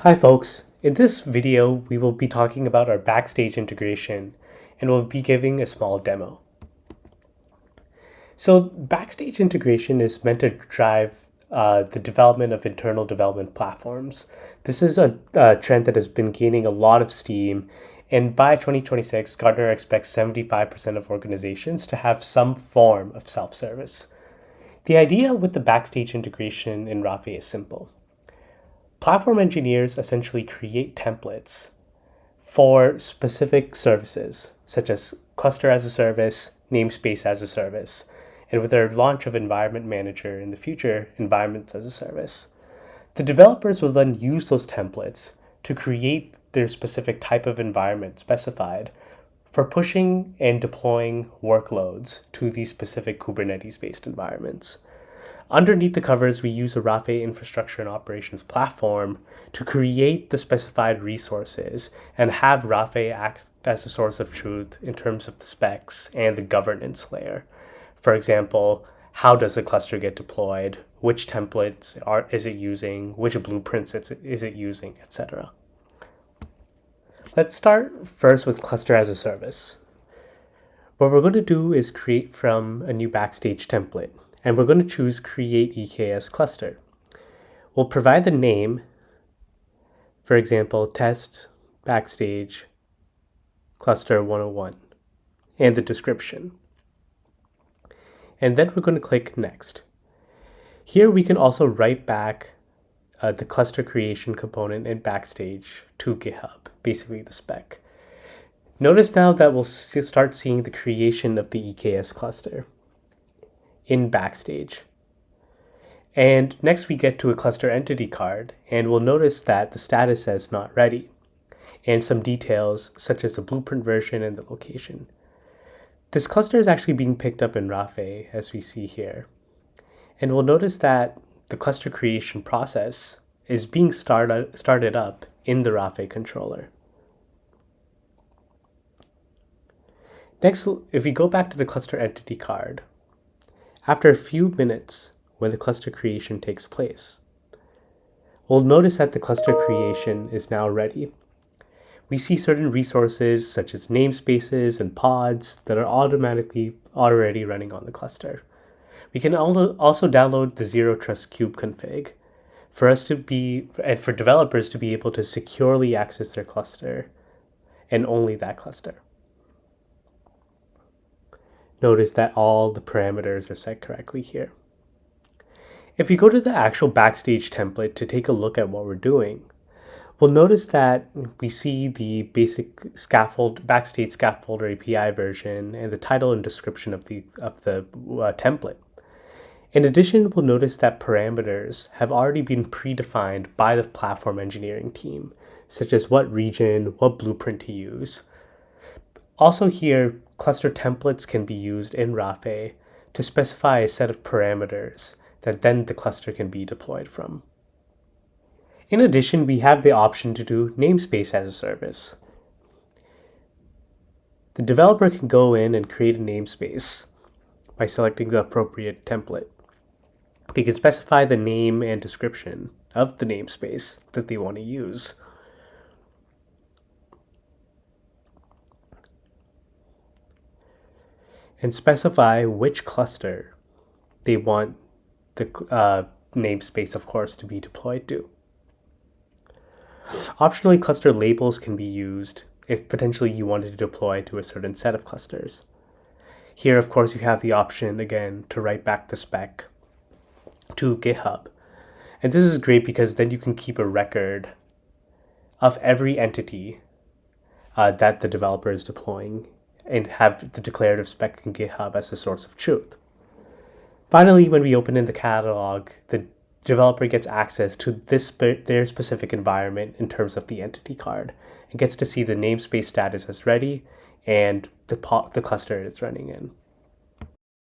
Hi folks, in this video we will be talking about our Backstage integration and we'll be giving a small demo. So Backstage integration is meant to drive the development of internal development platforms. This is a trend that has been gaining a lot of steam, and by 2026 Gartner expects 75% of organizations to have some form of self-service. The idea with the Backstage integration in Rafay is simple. Platform engineers essentially create templates for specific services, such as cluster as a service, namespace as a service, and with their launch of Environment Manager in the future, environments as a service. The developers will then use those templates to create their specific type of environment specified for pushing and deploying workloads to these specific Kubernetes-based environments. Underneath the covers, we use a Rafay Infrastructure and Operations Platform to create the specified resources and have Rafay act as a source of truth in terms of the specs and the governance layer. For example, how does a cluster get deployed? Which templates is it using? Which blueprints is it using, etc. Let's start first with cluster as a service. What we're going to do is create from a new Backstage template, and we're going to choose Create EKS Cluster. We'll provide the name, for example, Test Backstage Cluster 101, and the description. And then we're going to click Next. Here we can also write back the cluster creation component in Backstage to GitHub, basically the spec. Notice now that we'll start seeing the creation of the EKS cluster in Backstage. And next we get to a cluster entity card, and we'll notice that the status says not ready, and some details such as the blueprint version and the location. This cluster is actually being picked up in Rafay, as we see here. And we'll notice that the cluster creation process is being started up in the Rafay controller. Next, if we go back to the cluster entity card, after a few minutes when the cluster creation takes place, we'll notice that the cluster creation is now ready. We see certain resources such as namespaces and pods that are automatically already running on the cluster. We can also download the Zero Trust Kube config for developers to be able to securely access their cluster and only that cluster. Notice that all the parameters are set correctly here. If you go to the actual Backstage template to take a look at what we're doing, we'll notice that we see the basic Backstage scaffolder API version and the title and description of the template. In addition, we'll notice that parameters have already been predefined by the platform engineering team, such as what region, what blueprint to use. Also here, cluster templates can be used in Rafay to specify a set of parameters that then the cluster can be deployed from. In addition, we have the option to do namespace as a service. The developer can go in and create a namespace by selecting the appropriate template. They can specify the name and description of the namespace that they want to use. And specify which cluster they want the namespace, of course, to be deployed to. Optionally, cluster labels can be used if potentially you wanted to deploy to a certain set of clusters. Here, of course, you have the option, again, to write back the spec to GitHub. And this is great because then you can keep a record of every entity that the developer is deploying and have the declarative spec in GitHub as a source of truth. Finally, when we open in the catalog, the developer gets access to their specific environment in terms of the entity card and gets to see the namespace status as ready and the cluster it's running in.